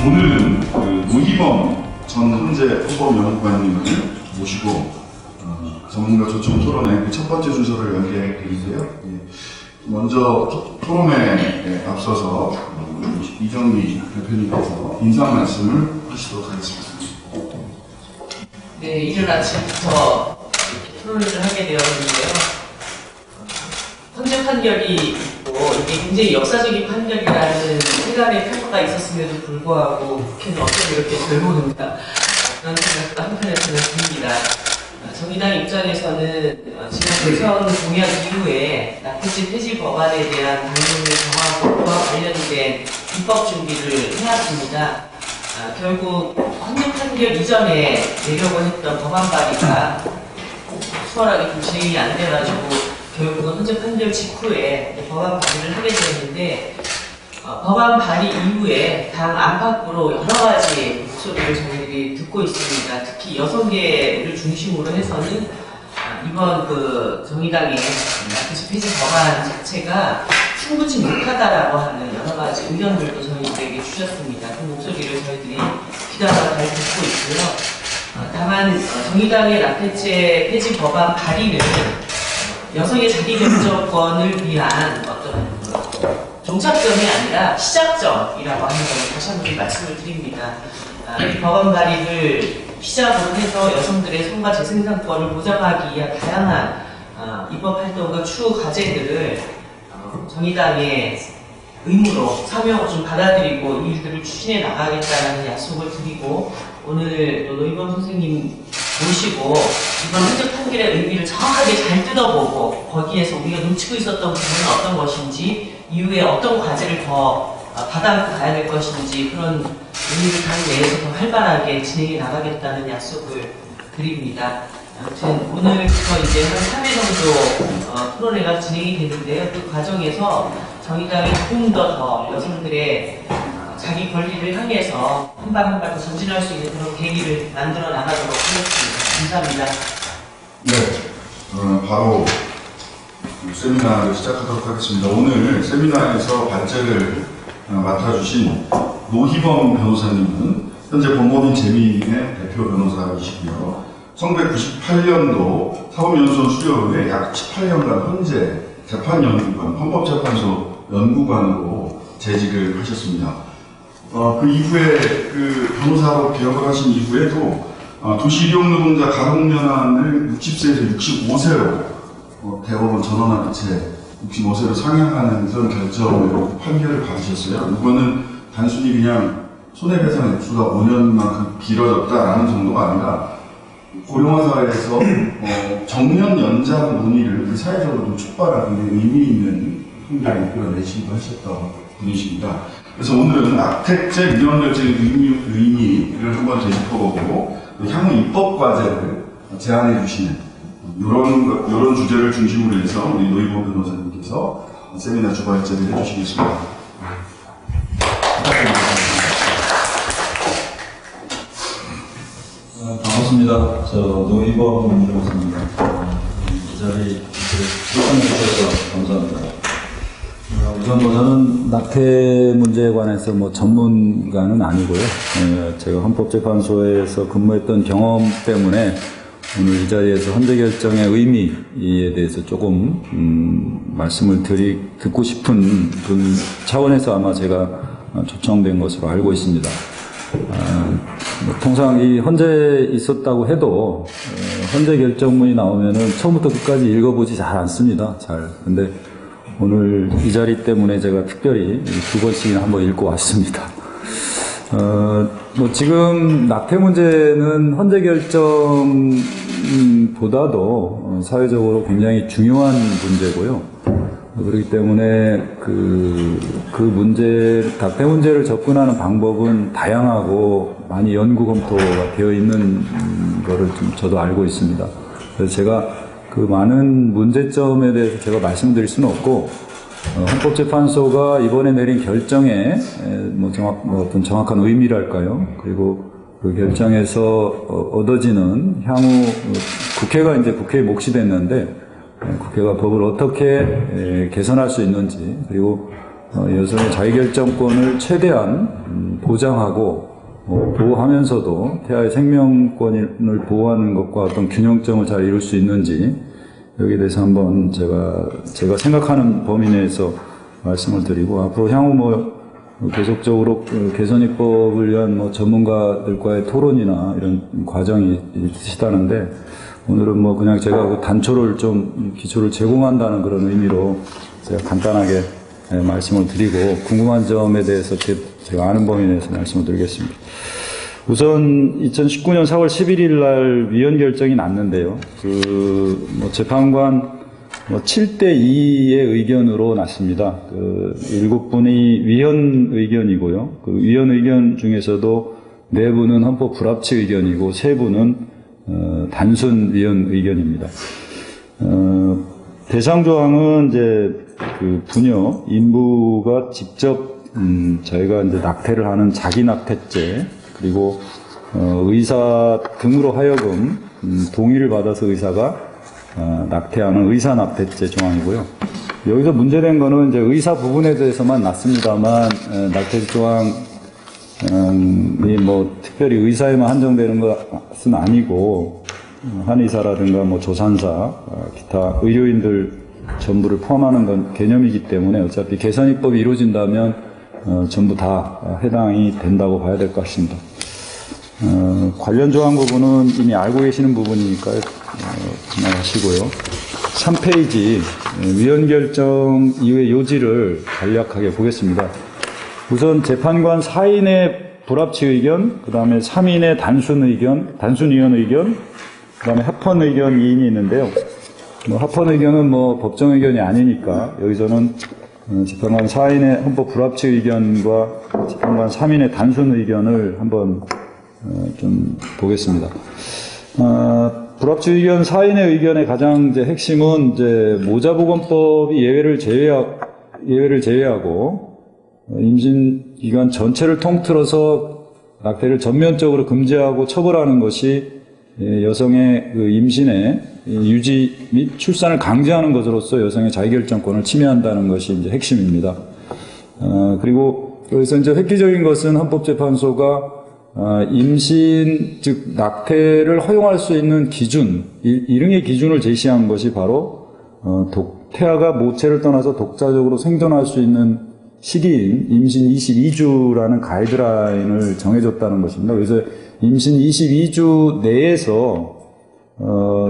오늘은 노희범 전 헌재 헌법연구관님을 모시고 전문가 초청 토론회 첫 번째 순서를 연기해 드리고요. 먼저 토론회에 앞서서 이정미 대표님께서 인사 말씀을 하시도록 하겠습니다. 네, 이른 아침부터 토론회를 하게 되었는데요. 헌재 판결이 있고 이게 굉장히 역사적인 판결이라는 세간의 평가가 있었음에도 불구하고 국회는 어떻게 이렇게 덜 보는가 그런 생각도 한편에서는 듭니다. 정의당 입장에서는 지난 대선 공약 이후에 낙태죄 폐지 법안에 대한 당론을 정하고 그와 관련된 입법 준비를 해왔습니다. 결국 헌재 판결 이전에 내려고 했던 법안 발의가 수월하게 좀 진행이 안 돼가지고 결국은 헌재 판결 직후에 법안 발의를 하게 되었는데 법안 발의 이후에 당 안팎으로 여러 가지 목소리를 저희들이 듣고 있습니다. 특히 여성계를 중심으로 해서는 이번 정의당의 낙태죄 폐지 법안 자체가 충분치 못하다라고 하는 여러 가지 의견들도 저희들에게 주셨습니다. 그 목소리를 저희들이 귀담아 잘 듣고 있고요. 다만 정의당의 낙태죄 폐지 법안 발의는 여성의 자기결정권을 위한 어떤 종착점이 아니라 시작점이라고 하는 것을 다시 한번 말씀을 드립니다. 이 법안 발의를 시작으로 해서 여성들의 성과 재생산권을 보장하기 위한 다양한 입법 활동과 추후 과제들을 정의당의 의무로 사명으로 좀 받아들이고 이 일들을 추진해 나가겠다는 약속을 드리고 오늘 또 노희범 선생님 모시고 이번 헌재 판결의 의미를 정확하게 잘 뜯어보고 거기에서 우리가 놓치고 있었던 부분은 어떤 것인지 이후에 어떤 과제를 더 받아안고 가야 될 것인지 그런 의미를 당 내에서 더 활발하게 진행해 나가겠다는 약속을 드립니다. 아무튼 오늘부터 이제 한 3회 정도 토론회가 진행이 되는데요. 그 과정에서 정의당이 조금 더 여성들의 자기 권리를 향해서 한 발 한 발 더 전진할 수 있는 그런 계기를 만들어 나가도록 하겠습니다. 감사합니다. 네, 바로 세미나를 시작하도록 하겠습니다. 오늘 세미나에서 발제를 맡아주신 노희범 변호사님은 현재 법무법인 재미의 대표 변호사이시고요. 1998년도 사법연수원 수료 후에 약 18년간 헌재 재판연구관, 헌법재판소 연구관으로 재직을 하셨습니다. 그 이후에 변호사로 개업을 하신 이후에도 도시일용노동자 가동연한을 60세에서 65세로 대법원 전원합의 채 65세로 상향하는 그런 결정을 판결을 받으셨어요. 이거는 단순히 그냥 손해배상 액수가 5년만큼 길어졌다라는 정도가 아니라 고령화 사회에서 정년 연장 논의를 사회적으로 좀 촉발하는 의미 있는 판결을 이끌어내시기도 하셨던 분이십니다. 그래서 오늘은 낙태죄 민원 결정의 의미를 한번 되짚어보고 향후 입법 과제를 제안해 주시는 이런 주제를 중심으로 해서 우리 노희범 변호사님께서 세미나 주발제를 해주시겠습니다. 반갑습니다. 저 노희범 변호사입니다. 이 자리 초청해 주셔서 감사합니다. 우선 저는 낙태 문제에 관해서 전문가는 아니고요. 제가 헌법재판소에서 근무했던 경험 때문에 오늘 이 자리에서 헌재 결정의 의미에 대해서 조금 말씀을 듣고 싶은 그런 차원에서 아마 제가 초청된 것으로 알고 있습니다. 통상 이 헌재에 있었다고 해도 헌재 결정문이 나오면은 처음부터 끝까지 읽어보지 잘 않습니다. 근데 오늘 이 자리 때문에 제가 특별히 2번씩이나 한번 읽고 왔습니다. 지금 낙태 문제는 헌재 결정보다도 사회적으로 굉장히 중요한 문제고요. 그렇기 때문에 낙태 문제를 접근하는 방법은 다양하고 많이 연구 검토가 되어 있는 거를 좀 저도 알고 있습니다. 그래서 제가 그 많은 문제점에 대해서 제가 말씀드릴 수는 없고, 헌법재판소가 이번에 내린 결정에 어떤 정확한 의미랄까요? 그리고 그 결정에서 얻어지는 향후 국회가 이제 국회에 몫이 됐는데 국회가 법을 어떻게 개선할 수 있는지, 그리고 여성의 자기결정권을 최대한 보장하고 보호하면서도 태아의 생명권을 보호하는 것과 어떤 균형점을 잘 이룰 수 있는지 여기에 대해서 한번 제가 생각하는 범위 내에서 말씀을 드리고 앞으로 향후 계속적으로 개선 입법을 위한 전문가들과의 토론이나 이런 과정이 있으시다는데 오늘은 그냥 제가 그 단초를 좀 기초를 제공한다는 그런 의미로 제가 간단하게 말씀을 드리고 궁금한 점에 대해서 제가 아는 범위 내에서 말씀을 드리겠습니다. 우선 2019년 4월 11일 날 위헌 결정이 났는데요. 재판관 7대2의 의견으로 났습니다. 7분이 위헌 의견이고요. 그 위헌 의견 중에서도 4분은 헌법 불합치 의견이고 3분은 단순 위헌 의견입니다. 대상 조항은 이제 부녀, 인부가 직접 자기가 이제 낙태를 하는 자기 낙태죄 그리고 의사 등으로 하여금 동의를 받아서 의사가 낙태하는 의사 낙태죄 조항이고요. 여기서 문제된 거는 이제 의사 부분에 대해서만 났습니다만 낙태죄 조항이 특별히 의사에만 한정되는 것은 아니고 한의사라든가 조산사, 기타 의료인들 전부를 포함하는 건 개념이기 때문에 어차피 개선 입법이 이루어진다면 전부 다 해당이 된다고 봐야 될 것 같습니다. 관련 조항 부분은 이미 알고 계시는 부분이니까요. 지나가시고요. 3페이지 위헌 결정 이후의 요지를 간략하게 보겠습니다. 우선 재판관 4인의 불합치 의견, 그 다음에 3인의 단순 위헌 의견, 그 다음에 합헌 의견 2인이 있는데요. 합헌 의견은 법정 의견이 아니니까 여기서는 재판관 4인의 헌법 불합치 의견과 재판관 3인의 단순 의견을 한번 좀 보겠습니다. 불합치 의견 4인의 의견의 가장 핵심은 모자보건법이 예외를 제외하고 임신 기간 전체를 통틀어서 낙태를 전면적으로 금지하고 처벌하는 것이 여성의 임신의 유지 및 출산을 강제하는 것으로서 여성의 자기결정권을 침해한다는 것이 이제 핵심입니다. 그리고 여기서 이제 획기적인 것은 헌법재판소가 임신, 즉 낙태를 허용할 수 있는 기준, 일응의 기준을 제시한 것이 바로 태아가 모체를 떠나서 독자적으로 생존할 수 있는 시기인 임신 22주라는 가이드라인을 정해줬다는 것입니다. 그래서 임신 22주 내에서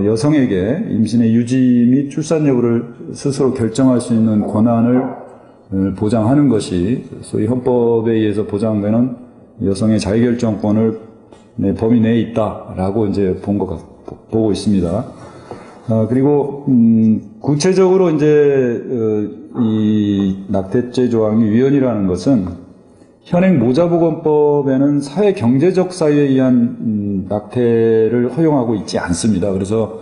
여성에게 임신의 유지 및 출산 여부를 스스로 결정할 수 있는 권한을 보장하는 것이 소위 헌법에 의해서 보장되는 여성의 자기결정권을 범위 내에 있다라고 이제 보고 있습니다. 그리고 구체적으로 이제 이 낙태죄 조항이 위헌이라는 것은 현행 모자보건법에는 사회 경제적 사유에 의한 낙태를 허용하고 있지 않습니다. 그래서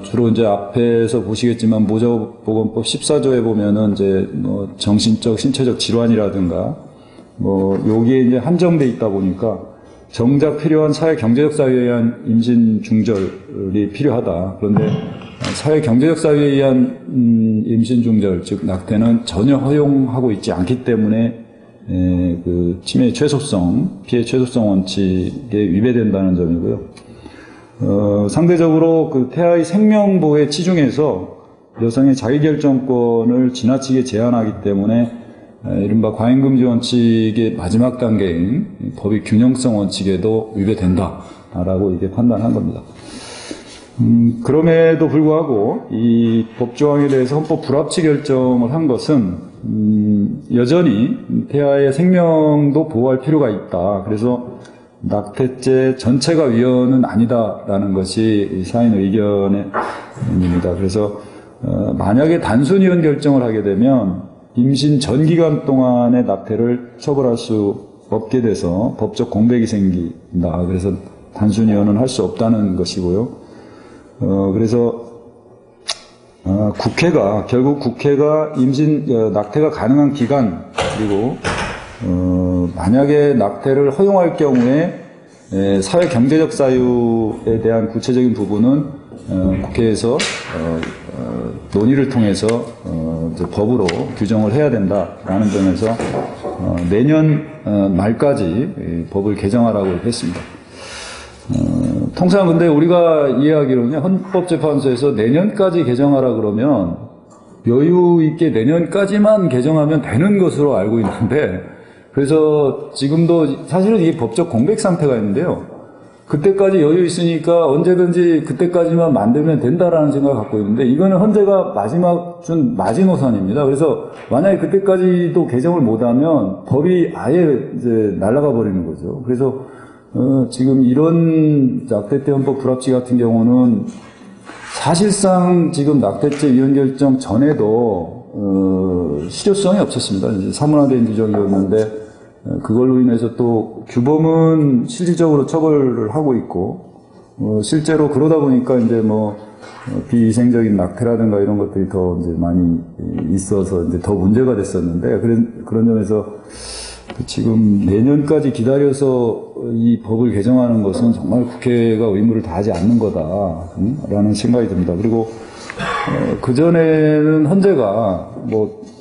주로 이제 앞에서 보시겠지만 모자보건법 14조에 보면은 이제 정신적, 신체적 질환이라든가 여기에 이제 한정돼 있다 보니까 정작 필요한 사회 경제적 사유에 의한 임신 중절이 필요하다. 그런데 사회 경제적 사유에 의한 임신 중절, 즉 낙태는 전혀 허용하고 있지 않기 때문에 그 침해의 최소성, 피해 최소성 원칙에 위배된다는 점이고요. 상대적으로 그 태아의 생명 보호에 치중해서 여성의 자기결정권을 지나치게 제한하기 때문에 이른바 과잉금지 원칙의 마지막 단계인 법의 균형성 원칙에도 위배된다라고 이게 판단한 겁니다. 그럼에도 불구하고 이 법조항에 대해서 헌법 불합치 결정을 한 것은 여전히 태아의 생명도 보호할 필요가 있다. 그래서 낙태죄 전체가 위헌은 아니다라는 것이 사인 의견입니다. 그래서 만약에 단순 위헌 결정을 하게 되면 임신 전 기간 동안의 낙태를 처벌할 수 없게 돼서 법적 공백이 생긴다. 그래서 단순 위헌은 할 수 없다는 것이고요. 그래서 결국 국회가 낙태가 가능한 기간, 그리고 만약에 낙태를 허용할 경우에 사회 경제적 사유에 대한 구체적인 부분은 국회에서 논의를 통해서 이제 법으로 규정을 해야 된다라는 점에서 내년 말까지 이 법을 개정하라고 했습니다. 통상 근데 우리가 이해하기로는 헌법재판소에서 내년까지 개정하라 그러면 여유 있게 내년까지만 개정하면 되는 것으로 알고 있는데, 그래서 지금도 사실은 이게 법적 공백 상태가 있는데요. 그때까지 여유 있으니까 언제든지 그때까지만 만들면 된다라는 생각을 갖고 있는데, 이거는 헌재가 마지막 준 마지노선입니다. 그래서 만약에 그때까지도 개정을 못하면 법이 아예 이제 날아가 버리는 거죠. 그래서 지금 이런 낙태죄 헌법 불합치 같은 경우는 사실상 지금 낙태죄 위헌 결정 전에도 실효성이 없었습니다. 이제 사문화된 규정이었는데, 그걸로 인해서 또 규범은 실질적으로 처벌을 하고 있고, 실제로 그러다 보니까 이제 비위생적인 낙태라든가 이런 것들이 더 이제 많이 있어서 이제 더 문제가 됐었는데, 그런 점에서 지금 내년까지 기다려서 이 법을 개정하는 것은 정말 국회가 의무를 다하지 않는 거다라는 생각이 듭니다. 그리고 그전에는 헌재가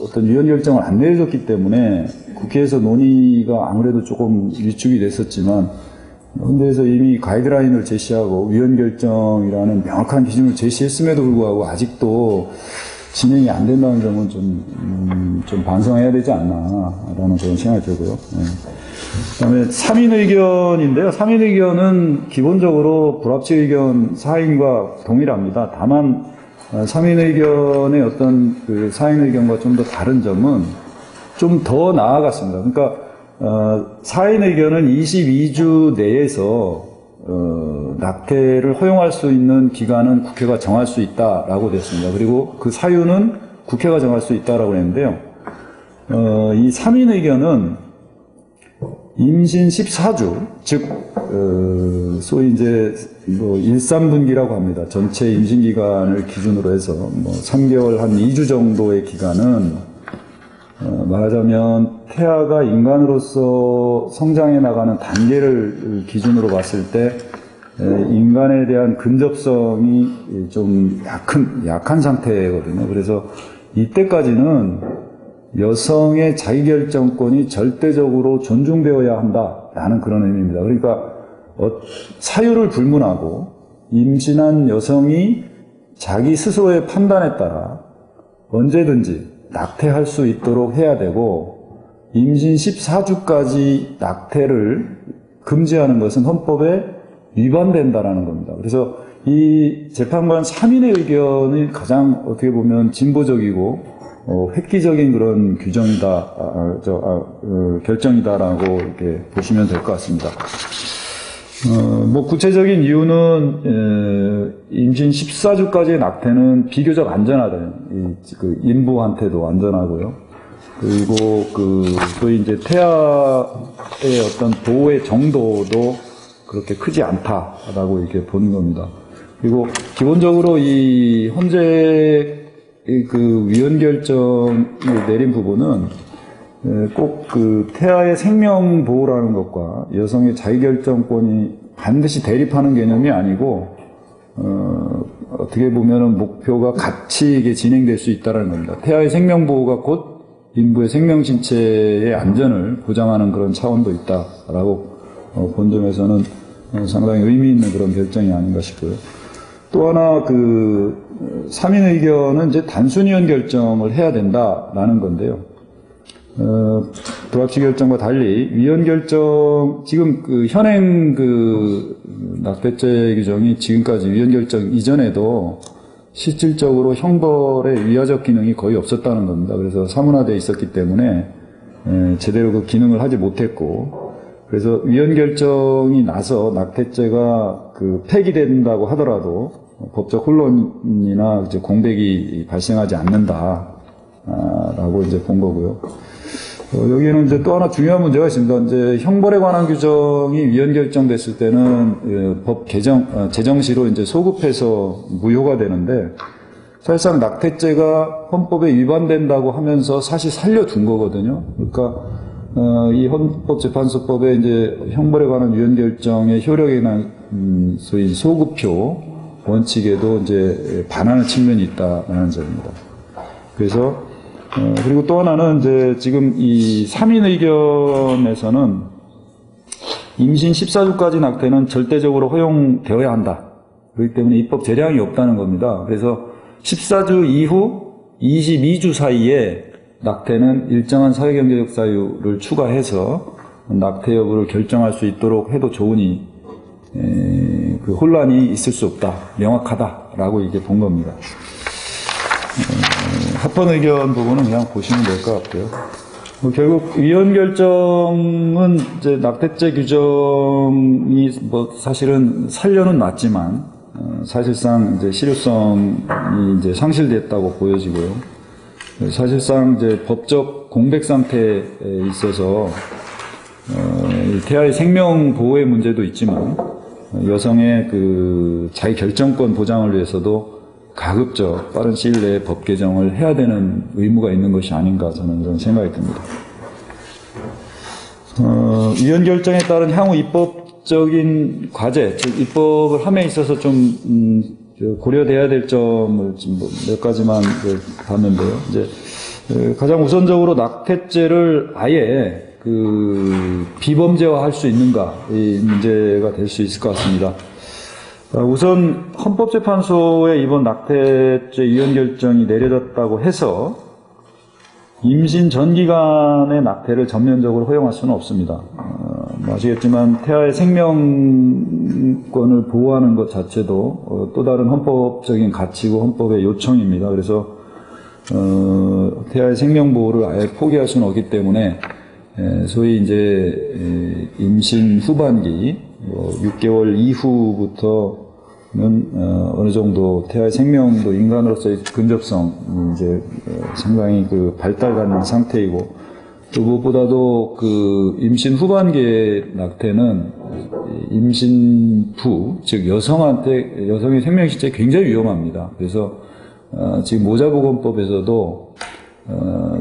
어떤 위헌 결정을 안 내려줬기 때문에 국회에서 논의가 아무래도 조금 위축이 됐었지만, 헌재에서 이미 가이드라인을 제시하고 위헌 결정이라는 명확한 기준을 제시했음에도 불구하고 아직도 진행이 안 된다는 점은 좀 반성해야 되지 않나라는 그런 생각이 들고요. 네. 그 다음에 3인 의견인데요. 3인 의견은 기본적으로 불합치 의견 사인과 동일합니다. 다만 3인 의견의 어떤 그 4인 의견과 좀 더 다른 점은 좀 더 나아갔습니다. 그러니까 4인 의견은 22주 내에서 낙태를 허용할 수 있는 기간은 국회가 정할 수 있다라고 됐습니다. 그리고 그 사유는 국회가 정할 수 있다라고 했는데요. 이 3인 의견은 임신 14주, 즉 소위 이제 13분기라고 합니다. 전체 임신 기간을 기준으로 해서 3개월 한 2주 정도의 기간은 말하자면 태아가 인간으로서 성장해 나가는 단계를 기준으로 봤을 때 인간에 대한 근접성이 좀 약한 상태거든요. 그래서 이때까지는 여성의 자기결정권이 절대적으로 존중되어야 한다라는 그런 의미입니다. 그러니까 사유를 불문하고 임신한 여성이 자기 스스로의 판단에 따라 언제든지 낙태할 수 있도록 해야 되고, 임신 14주까지 낙태를 금지하는 것은 헌법에 위반된다라는 겁니다. 그래서 이 재판관 3인의 의견이 가장 어떻게 보면 진보적이고 획기적인 그런 규정이다, 결정이다라고 이렇게 보시면 될 것 같습니다. 구체적인 이유는, 임신 14주까지의 낙태는 비교적 안전하다. 인부한테도 안전하고요. 그리고 소위 이제 태아의 어떤 보호의 정도도 그렇게 크지 않다라고 이렇게 보는 겁니다. 그리고 기본적으로 이 헌재 위헌 결정을 내린 부분은 꼭 태아의 생명 보호라는 것과 여성의 자기결정권이 반드시 대립하는 개념이 아니고, 어떻게 보면은 목표가 같이 이게 진행될 수 있다는 겁니다. 태아의 생명 보호가 곧 인부의 생명 신체의 안전을 보장하는 그런 차원도 있다라고 본 점에서는 상당히 의미 있는 그런 결정이 아닌가 싶고요. 또 하나 3인 의견은 이제 단순 위헌 결정을 해야 된다라는 건데요. 불합치 결정과 달리 위헌 결정, 지금 현행 낙태죄 규정이 지금까지 위헌 결정 이전에도 실질적으로 형벌의 위화적 기능이 거의 없었다는 겁니다. 그래서 사문화되어 있었기 때문에 제대로 그 기능을 하지 못했고, 그래서 위헌 결정이 나서 낙태죄가 폐기된다고 하더라도 법적 혼란이나 이제 공백이 발생하지 않는다라고 이제 본 거고요. 여기에는 이제 또 하나 중요한 문제가 있습니다. 이제 형벌에 관한 규정이 위헌 결정됐을 때는 법 제정 시로 이제 소급해서 무효가 되는데, 사실상 낙태죄가 헌법에 위반된다고 하면서 사실 살려둔 거거든요. 그러니까 이 헌법재판소법에 이제 형벌에 관한 위헌 결정의 효력에 대한 소위 소급표 원칙에도 이제 반하는 측면이 있다는 점입니다. 그래서 그리고 또 하나는 이제 지금 이 3인 의견에서는 임신 14주까지 낙태는 절대적으로 허용되어야 한다. 그렇기 때문에 입법 재량이 없다는 겁니다. 그래서 14주 이후 22주 사이에 낙태는 일정한 사회경제적 사유를 추가해서 낙태 여부를 결정할 수 있도록 해도 좋으니 그 혼란이 있을 수 없다. 명확하다라고 이게 본 겁니다. 합헌 의견 부분은 그냥 보시면 될 것 같고요. 결국 위원 결정은 이제 낙태죄 규정이 뭐 사실은 살려는 놨지만 사실상 이제 실효성이 이제 상실됐다고 보여지고요. 사실상 이제 법적 공백 상태에 있어서 태아의 생명 보호의 문제도 있지만 여성의 그 자기 결정권 보장을 위해서도 가급적 빠른 시일 내에 법 개정을 해야 되는 의무가 있는 것이 아닌가 저는 그런 생각이 듭니다. 위원 결정에 따른 향후 입법적인 과제, 즉 입법을 함에 있어서 좀 고려돼야 될 점을 몇 가지만 봤는데요. 이제 가장 우선적으로 낙태죄를 아예 그 비범죄화할 수 있는가 이 문제가 될 수 있을 것 같습니다. 우선 헌법재판소의 이번 낙태죄 위원 결정이 내려졌다고 해서 임신 전 기간의 낙태를 전면적으로 허용할 수는 없습니다. 아시겠지만 태아의 생명권을 보호하는 것 자체도 또 다른 헌법적인 가치고 헌법의 요청입니다. 그래서 태아의 생명 보호를 아예 포기할 수는 없기 때문에 소위 이제 임신 후반기 6개월 이후부터는 어느 정도 태아의 생명도 인간으로서의 근접성 이제 상당히 그 발달한 상태이고 또 무엇보다도 그 임신 후반기의 낙태는 임신 후, 즉 여성의 생명 실제에 굉장히 위험합니다. 그래서 지금 모자보건법에서도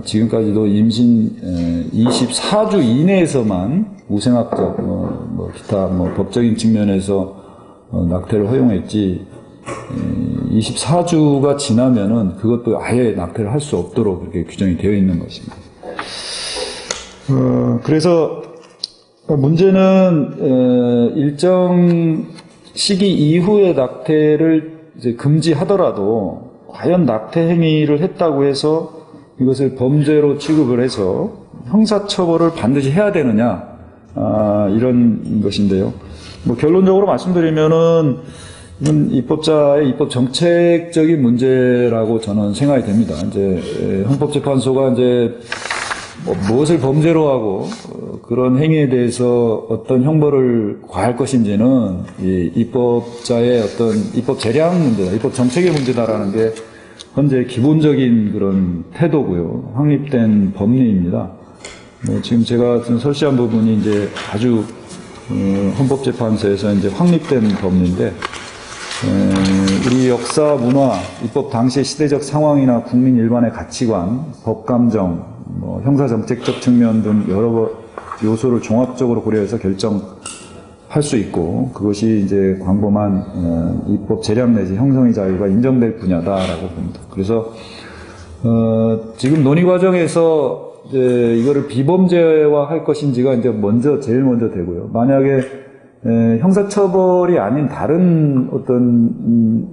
지금까지도 임신 24주 이내에서만 우생학적 기타 법적인 측면에서 낙태를 허용했지 24주가 지나면은 그것도 아예 낙태를 할 수 없도록 그렇게 규정이 되어 있는 것입니다. 그래서 문제는 일정 시기 이후에 낙태를 이제 금지하더라도 과연 낙태 행위를 했다고 해서 이것을 범죄로 취급을 해서 형사처벌을 반드시 해야 되느냐 이런 것인데요. 결론적으로 말씀드리면은 이건 입법자의 입법 정책적인 문제라고 저는 생각이 됩니다. 이제 헌법재판소가 이제 무엇을 범죄로 하고 그런 행위에 대해서 어떤 형벌을 과할 것인지는 이 입법자의 어떤 입법 재량 문제다, 입법 정책의 문제다라는 게 현재 기본적인 그런 태도고요. 확립된 법리입니다. 지금 제가 좀 설시한 부분이 이제 아주 헌법재판소에서 이제 확립된 법리인데 우리 역사, 문화, 입법 당시의 시대적 상황이나 국민 일반의 가치관, 법감정, 형사정책적 측면 등 여러 요소를 종합적으로 고려해서 결정할 수 있고 그것이 이제 광범한 입법 재량 내지 형성의 자유가 인정될 분야다라고 봅니다. 그래서 지금 논의 과정에서 이제 이거를 비범죄화할 것인지가 이제 제일 먼저 되고요. 만약에 형사처벌이 아닌 다른 어떤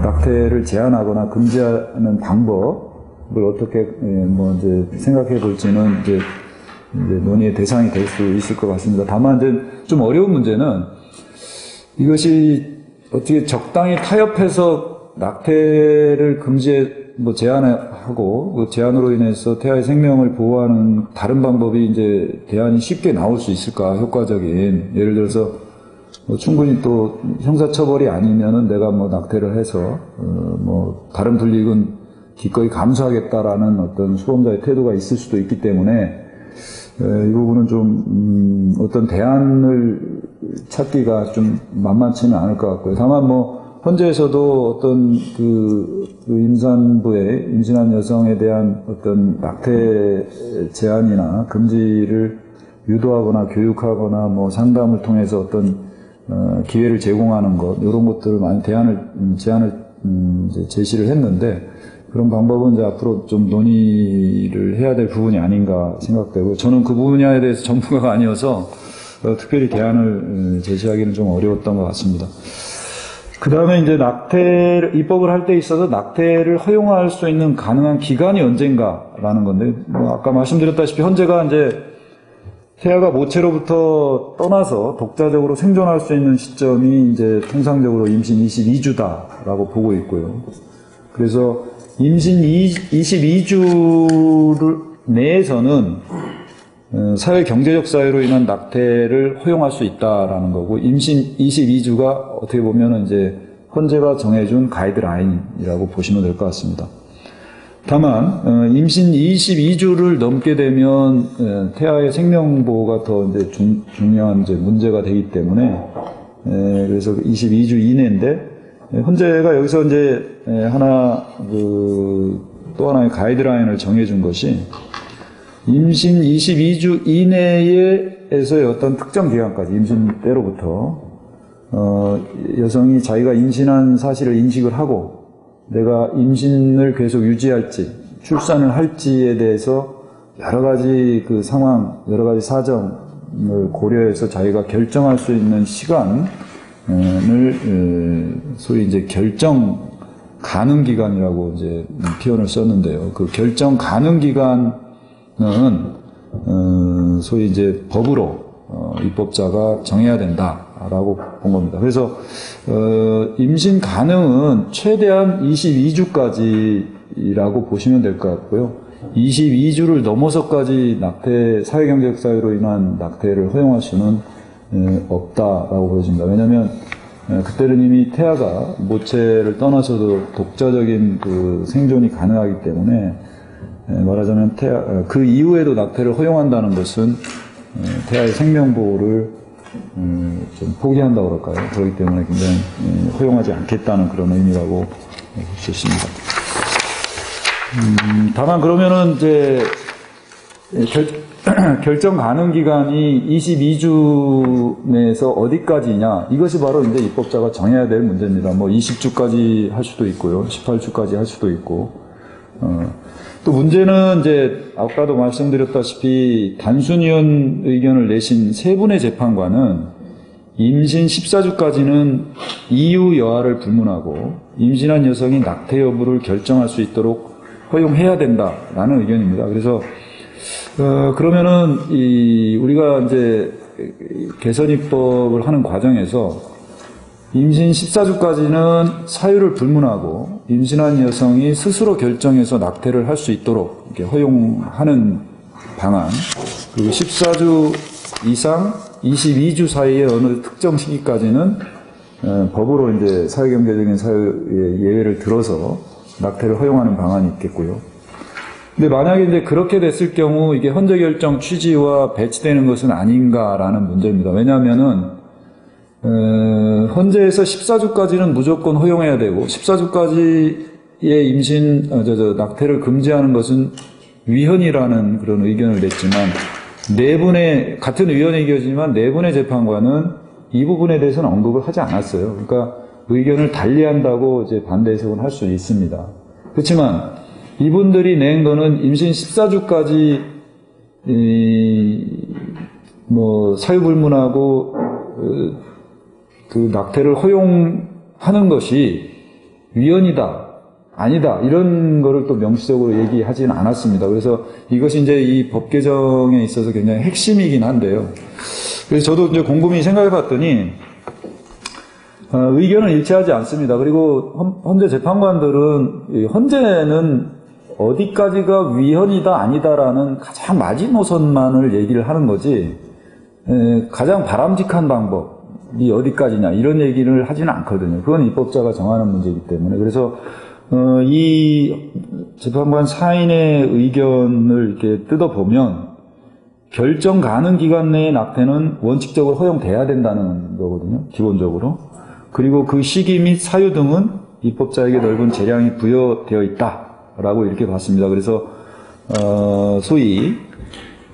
낙태를 제한하거나 금지하는 방법을 어떻게 이제 생각해 볼지는 이제 논의의 대상이 될 수 있을 것 같습니다. 다만 이제 좀 어려운 문제는 이것이 어떻게 적당히 타협해서 낙태를 제한하고 그 제한으로 인해서 태아의 생명을 보호하는 다른 방법이 이제 대안이 쉽게 나올 수 있을까, 효과적인. 예를 들어서 충분히 또 형사처벌이 아니면은 내가 낙태를 해서 다른 불이익은 기꺼이 감수하겠다라는 어떤 수범자의 태도가 있을 수도 있기 때문에 이 부분은 좀 어떤 대안을 찾기가 좀 만만치는 않을 것 같고요. 다만 현재에서도 어떤 임산부의 임신한 여성에 대한 어떤 낙태 제한이나 금지를 유도하거나 교육하거나 상담을 통해서 어떤 기회를 제공하는 것 이런 것들을 많이 제안을 이제 제시를 했는데 그런 방법은 이제 앞으로 좀 논의를 해야 될 부분이 아닌가 생각되고, 저는 그 분야에 대해서 전문가가 아니어서 특별히 대안을 제시하기는 좀 어려웠던 것 같습니다. 그 다음에 이제 입법을 할 때 있어서 낙태를 허용할 수 있는 가능한 기간이 언젠가라는 건데, 뭐 아까 말씀드렸다시피 현재가 이제 태아가 모체로부터 떠나서 독자적으로 생존할 수 있는 시점이 이제 통상적으로 임신 22주다라고 보고 있고요. 그래서 임신 22주 내에서는 사회 경제적 사유로 인한 낙태를 허용할 수 있다라는 거고, 임신 22주가 어떻게 보면은 이제 헌재가 정해준 가이드라인이라고 보시면 될 것 같습니다. 다만 임신 22주를 넘게 되면 태아의 생명보호가 더 이제 중요한 이제 문제가 되기 때문에, 그래서 22주 이내인데, 헌재가 여기서 이제 또 하나의 가이드라인을 정해준 것이, 임신 22주 이내에서의 어떤 특정 기간까지, 임신 때로부터 여성이 자기가 임신한 사실을 인식을 하고 내가 임신을 계속 유지할지 출산을 할지에 대해서 여러 가지 그 상황, 여러 가지 사정을 고려해서 자기가 결정할 수 있는 시간을 소위 이제 결정 가능 기간이라고 이제 표현을 썼는데요. 그 결정 가능 기간은 소위 이제 법으로 입법자가 정해야 된다라고 본 겁니다. 그래서 임신 가능은 최대한 22주까지라고 보시면 될 것 같고요. 22주를 넘어서까지 사회경제적 사유로 인한 낙태를 허용할 수는 없다라고 보여집니다. 왜냐하면 그때는 이미 태아가 모체를 떠나서도 독자적인 그 생존이 가능하기 때문에, 말하자면 그 이후에도 낙태를 허용한다는 것은 태아의 생명보호를 좀 포기한다고 그럴까요? 그렇기 때문에 굉장히 허용하지 않겠다는 그런 의미라고 볼 수 있습니다. 다만 그러면은 이제 결정 가능 기간이 22주 내에서 어디까지냐, 이것이 바로 이제 입법자가 정해야 될 문제입니다. 뭐 20주까지 할 수도 있고요, 18주까지 할 수도 있고, 또 문제는 이제 아까도 말씀드렸다시피 단순위원 의견을 내신 세 분의 재판관은 임신 14주까지는 이유 여하를 불문하고 임신한 여성이 낙태 여부를 결정할 수 있도록 허용해야 된다라는 의견입니다. 그래서 그러면은 우리가 이제 개선 입법을 하는 과정에서 임신 14주까지는 사유를 불문하고 임신한 여성이 스스로 결정해서 낙태를 할 수 있도록 이렇게 허용하는 방안, 그리고 14주 이상 22주 사이의 어느 특정 시기까지는 법으로 이제 사회경제적인 사유의 예외를 들어서 낙태를 허용하는 방안이 있겠고요. 근데 만약에 이제 그렇게 됐을 경우 이게 헌재 결정 취지와 배치되는 것은 아닌가라는 문제입니다. 왜냐하면은 헌재에서 14주까지는 무조건 허용해야 되고 14주까지의 낙태를 금지하는 것은 위헌이라는 그런 의견을 냈지만 같은 의견의 의견이지만 네 분의 재판관은 이 부분에 대해서는 언급을 하지 않았어요. 그러니까 의견을 달리한다고 이제 반대 해석은 할 수 있습니다. 그렇지만 이분들이 낸 거는 임신 14주까지 사유 불문하고 그 낙태를 허용하는 것이 위헌이다, 아니다, 이런 거를 또 명시적으로 얘기하지는 않았습니다. 그래서 이것이 이제 이 법 개정에 있어서 굉장히 핵심이긴 한데요. 그래서 저도 이제 곰곰이 생각해 봤더니, 의견은 일치하지 않습니다. 그리고 헌재 재판관들은, 헌재는 어디까지가 위헌이다, 아니다라는 가장 마지노선만을 얘기를 하는 거지, 가장 바람직한 방법이 어디까지냐, 이런 얘기를 하지는 않거든요. 그건 입법자가 정하는 문제이기 때문에. 그래서, 이 재판관 4인의 의견을 이렇게 뜯어보면, 결정 가능 기간 내의 낙태는 원칙적으로 허용돼야 된다는 거거든요, 기본적으로. 그리고 그 시기 및 사유 등은 입법자에게 넓은 재량이 부여되어 있다라고 이렇게 봤습니다. 그래서 소위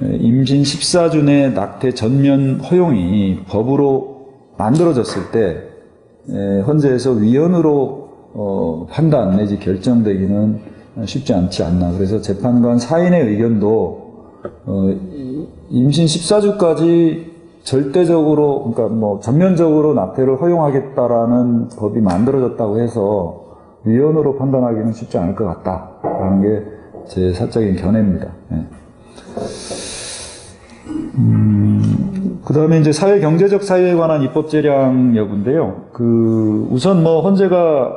임신 14주 내 낙태 전면 허용이 법으로 만들어졌을 때 헌재에서 위헌으로 판단 내지 결정되기는 쉽지 않지 않나. 그래서 재판관 사인의 의견도 임신 14주까지 절대적으로, 그러니까 뭐 전면적으로 낙태를 허용하겠다라는 법이 만들어졌다고 해서 위헌으로 판단하기는 쉽지 않을 것 같다라는 게 제 사적인 견해입니다. 예. 그 다음에 이제 사회 경제적 사유에 관한 입법 재량 여부인데요. 우선 뭐 헌재가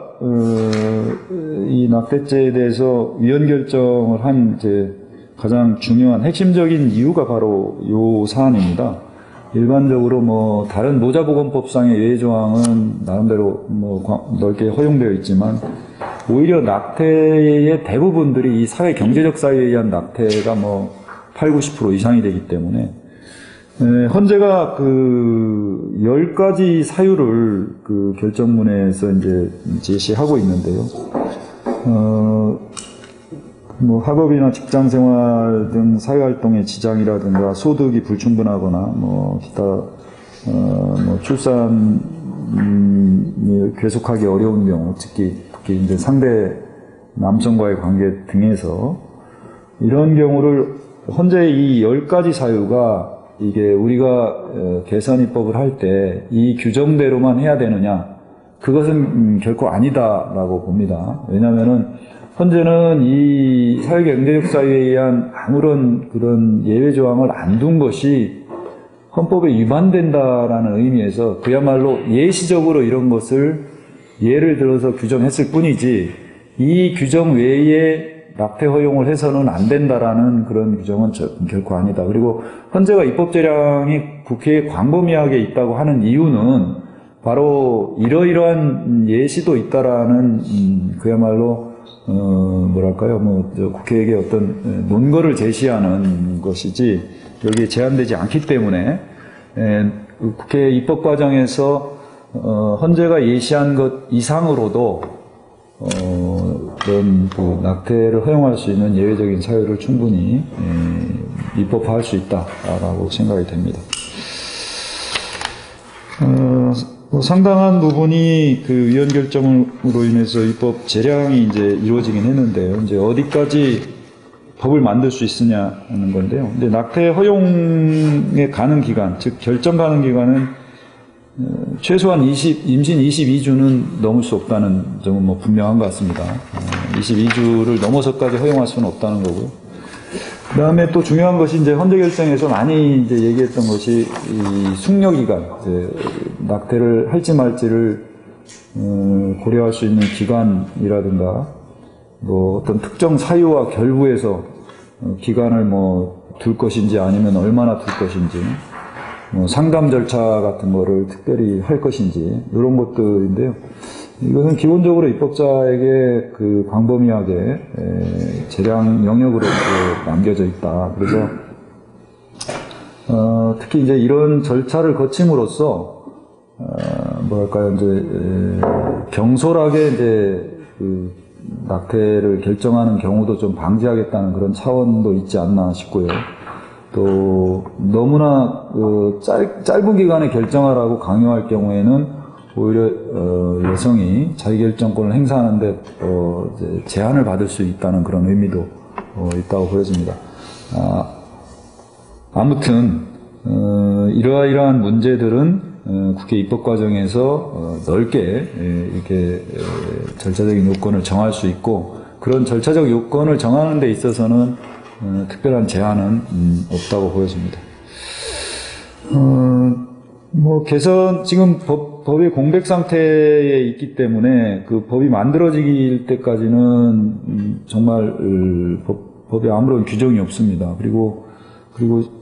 이 낙태죄에 대해서 위헌 결정을 한 이제 가장 중요한 핵심적인 이유가 바로 요 사안입니다. 일반적으로 뭐 다른 노자보건법상의 예외 조항은 나름대로 뭐 넓게 허용되어 있지만 오히려 낙태의 대부분들이 이 사회 경제적 사유에 의한 낙태가 뭐 80~90% 이상이 되기 때문에 헌재가 10가지 사유를 결정문에서 이제 제시하고 있는데요. 뭐 학업이나 직장 생활 등 사회활동의 지장이라든가 소득이 불충분하거나 뭐 기타 뭐 출산이 계속하기 어려운 경우, 특히 이제 상대 남성과의 관계 등에서 이런 경우를 헌재의 이 10가지 사유가 이게 우리가 개선 입법을 할 때 이 규정대로만 해야 되느냐, 그것은 결코 아니다라고 봅니다. 왜냐하면은 헌재는 이 사회경제적 사유에 의한 아무런 그런 예외 조항을 안 둔 것이 헌법에 위반된다라는 의미에서 그야말로 예시적으로 이런 것을 예를 들어서 규정했을 뿐이지 이 규정 외에 낙태 허용을 해서는 안 된다라는 그런 규정은 결코 아니다. 그리고 헌재가 입법 재량이 국회에 광범위하게 있다고 하는 이유는 바로 이러이러한 예시도 있다라는 그야말로 뭐랄까요, 국회에게 어떤 논거를 제시하는 것이지 여기에 제한되지 않기 때문에 국회 입법 과정에서 헌재가 예시한 것 이상으로도 그런 낙태를 허용할 수 있는 예외적인 사유를 충분히 입법화할 수 있다라고 생각이 됩니다. 상당한 부분이 위헌 결정으로 인해서 입법 재량이 이제 이루어지긴 했는데요. 이제 어디까지 법을 만들 수 있으냐는 건데요. 근데 낙태 허용에 가는 기간, 즉 결정 가는 기간은 최소한 임신 22주는 넘을 수 없다는 점은 뭐 분명한 것 같습니다. 22주를 넘어서까지 허용할 수는 없다는 거고요. 그 다음에 또 중요한 것이 이제 헌재 결정에서 많이 이제 얘기했던 것이 이 숙려기간, 낙태를 할지 말지를 고려할 수 있는 기간이라든가 뭐 어떤 특정 사유와 결부해서 기간을 뭐 둘 것인지 아니면 얼마나 둘 것인지 뭐 상담 절차 같은 거를 특별히 할 것인지 이런 것들인데요. 이것은 기본적으로 입법자에게 광범위하게 재량 영역으로 남겨져 있다. 그래서 특히 이제 이런 절차를 거침으로써 뭐랄까요, 이제 경솔하게 이제 낙태를 결정하는 경우도 좀 방지하겠다는 그런 차원도 있지 않나 싶고요. 또 너무나 짧은 기간에 결정하라고 강요할 경우에는 오히려 여성이 자기결정권을 행사하는데 이제 제한을 받을 수 있다는 그런 의미도 있다고 보여집니다. 아무튼 이러한 문제들은 국회 입법 과정에서 넓게 이렇게 절차적인 요건을 정할 수 있고 그런 절차적 요건을 정하는 데 있어서는 특별한 제한은 없다고 보여집니다. 뭐 개선 지금 법의 공백 상태에 있기 때문에 그 법이 만들어질 때까지는 정말 법에 아무런 규정이 없습니다. 그리고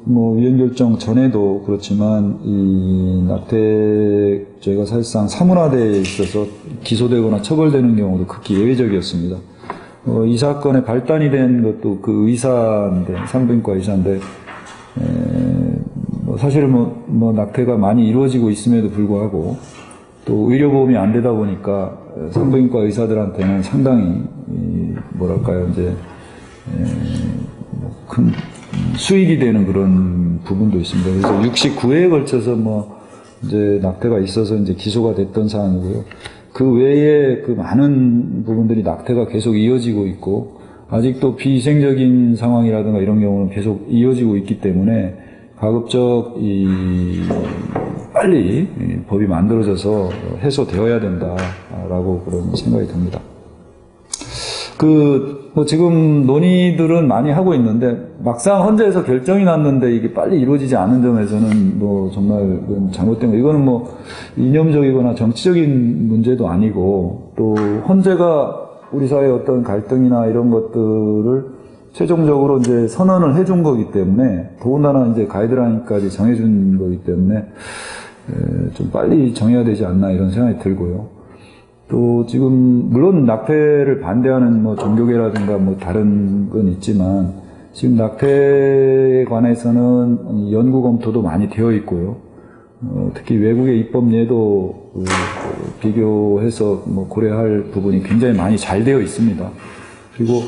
뭐 위헌 결정 전에도 그렇지만 이 낙태죄가 사실상 사문화되어 있어서 기소되거나 처벌되는 경우도 극히 예외적이었습니다. 이 사건의 발단이 된 것도 그 의사인데, 산부인과 의사인데, 사실은 뭐 낙태가 많이 이루어지고 있음에도 불구하고 또 의료보험이 안 되다 보니까 산부인과 의사들한테는 상당히 뭐랄까요, 이제 큰 수익이 되는 그런 부분도 있습니다. 그래서 69회에 걸쳐서 뭐 이제 낙태가 있어서 이제 기소가 됐던 사안이고요. 그 외에 그 많은 부분들이 낙태가 계속 이어지고 있고 아직도 비위생적인 상황이라든가 이런 경우는 계속 이어지고 있기 때문에 가급적 빨리 법이 만들어져서 해소되어야 된다라고 그런 생각이 듭니다. 지금 논의들은 많이 하고 있는데, 막상 헌재에서 결정이 났는데 이게 빨리 이루어지지 않은 점에서는 정말 잘못된 거, 이거는 이념적이거나 정치적인 문제도 아니고, 또 헌재가 우리 사회의 어떤 갈등이나 이런 것들을 최종적으로 이제 선언을 해준 거기 때문에, 더군다나 이제 가이드라인까지 정해준 거기 때문에, 좀 빨리 정해야 되지 않나 이런 생각이 들고요. 또 지금 물론 낙태를 반대하는 종교계라든가 다른 건 있지만 지금 낙태에 관해서는 연구 검토도 많이 되어 있고요. 특히 외국의 입법 예도 비교해서 고려할 부분이 굉장히 많이 잘 되어 있습니다. 그리고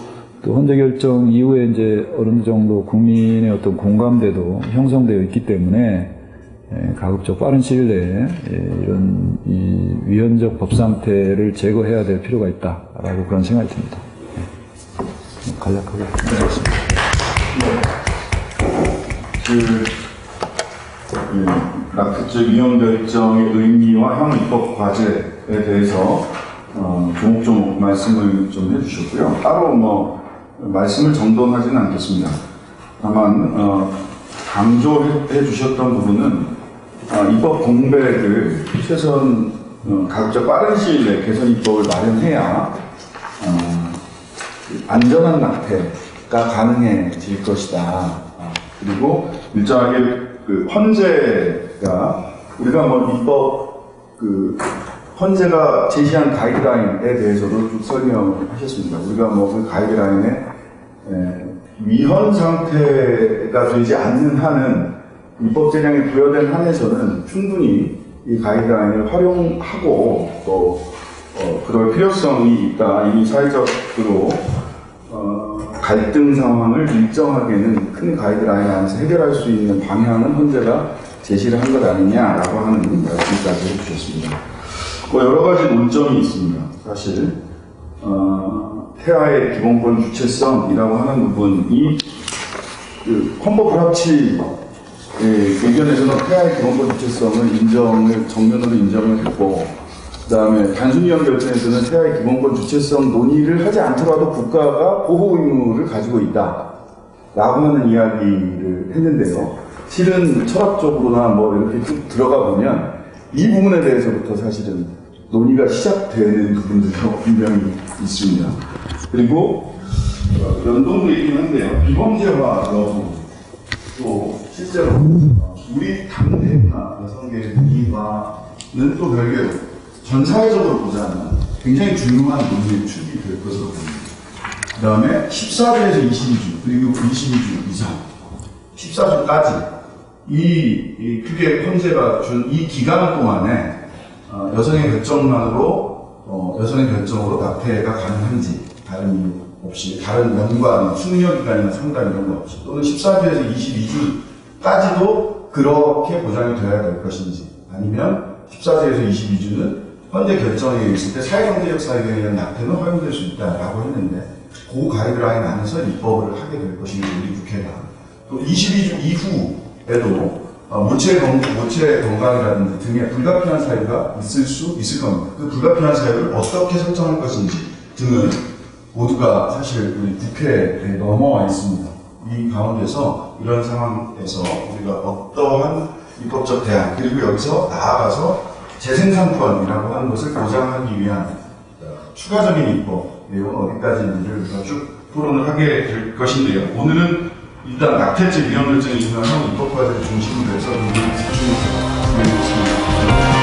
또 헌재 결정 이후에 이제 어느 정도 국민의 어떤 공감대도 형성되어 있기 때문에 가급적 빠른 시일 내에 이런 위헌적 법 상태를 제거해야 될 필요가 있다라고 그런 생각이 듭니다. 간략하게 말씀드리겠습니다. 낙태죄 위헌 결정의 의미와 향후 입법 과제에 대해서 조목조목 말씀을 좀 해주셨고요. 따로 말씀을 정돈하지는 않겠습니다. 다만 강조해 주셨던 부분은 입법 공백을 최선 가급적 빠른 시일 내에 개선 입법을 마련해야 안전한 낙태가 가능해질 것이다. 그리고 일정하게 헌재가 우리가 입법 헌재가 제시한 가이드라인에 대해서도 쭉 설명하셨습니다. 우리가 그 가이드라인에 위헌 상태가 되지 않는 한은 입법 재량이 부여된 한에서는 충분히 이 가이드라인을 활용하고 또 그럴 필요성이 있다. 이미 사회적으로 갈등 상황을 일정하게는 큰 가이드라인 안에서 해결할 수 있는 방향은 헌재가 제시를 한 것 아니냐라고 하는 말씀까지 해주셨습니다. 여러 가지 논점이 있습니다. 사실 태아의 기본권 주체성이라고 하는 부분이 헌법불합치 의견에서는 태아의 기본권 주체성을 정면으로 인정을 했고, 그 다음에 단순위헌 결정에서는 태아의 기본권 주체성 논의를 하지 않더라도 국가가 보호 의무를 가지고 있다 라고 하는 이야기를 했는데요. 실은 철학적으로나 이렇게 쭉 들어가 보면 이 부분에 대해서부터 사실은 논의가 시작되는 부분들도 분명히 있습니다. 그리고 연동도 있긴 한데요. 비범죄화 여부, 또 실제로 우리 당대나 여성계의 논의와는 또 별개로 전 사회적으로 보자면 굉장히 중요한 논의의 축이 될 것으로 보입니다. 그 다음에 14주에서 22주, 그리고 22주 이상, 14주까지 크게 헌재가 준 이 기간 동안에 여성의 결정만으로 여성의 결정으로 낙태가 가능한지 다른 이유 없이 다른 연관, 숙려기간이나 상담 이런 거 없이 또는 14주에서 22주까지도 그렇게 보장이 되어야 될 것인지 아니면 14주에서 22주는 헌재 결정에 있을 때 사회경제적 사유에 의한 낙태는 허용될 수 있다라고 했는데 그 가이드라인 안에서 입법을 하게 될 것인지 우리 국회가 또 22주 이후에도 모체 건강이라든지 등의 불가피한 사유가 있을 겁니다. 그 불가피한 사유를 어떻게 설정할 것인지 등은 모두가 사실 우리 국회에 넘어와 있습니다. 이 가운데서 이런 상황에서 우리가 어떠한 입법적 대안 그리고 여기서 나아가서 재생산권이라고 하는 것을 보장하기 위한 추가적인 입법 내용은 어디까지 있는지를 우리가 쭉 토론을 하게 될 것인데요. 오늘은 일단 낙태죄 위헌 결정이 있는 향후 입법 과제를 중심으로 해서 논의를 집중해서 진행하겠습니다.